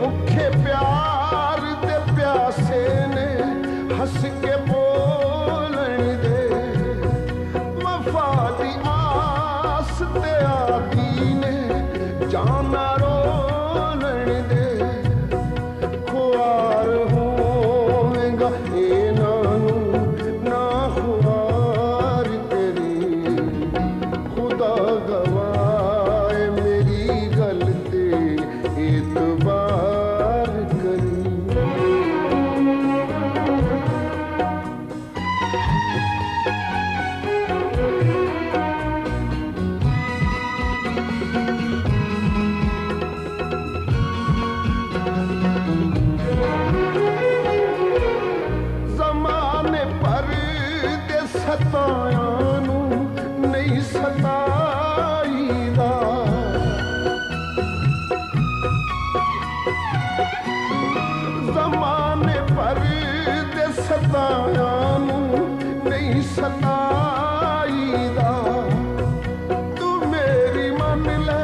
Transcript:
ਭੁੱਖੇ ਪਿਆਰ ਦੇ ਪਿਆਸੇ ਨੇ ਹੱਸ ਕੇ ਬੋਲਣ ਦੇ ਵਫਾ ਦੀ ਆਸ ਤੇ ਆਦੀ ਨੇ ਜਾਨਾ ਰੋਲਣ ਦੇ ਖੁਆਰ ਹੋਵੇਗਾ ਇਹਨਾਂ ਨੂੰ ਨਾ ਖੁਆਰ ਤੇਰੀ ਖੁਦਾ ਗਵਾਏ ਮੇਰੀ ਗੱਲ ਤੇ ਇਤਬਾਰ ਕਰੀ ਜ਼ਮਾਨੇ ਭਰ ਦੇ ਸਤਾਇਆਂ ਨੂੰ ਨਹੀਂ ਸਤਾਈਦਾ ਜ਼ਮਾਨੇ ਭਰ ਦੇ ਸਤਾਇਆਂ ਨੂੰ ਨਹੀਂ ਸਤਾਈਦਾ ਤੂੰ ਮੇਰੀ ਮੰਨ ਲੈ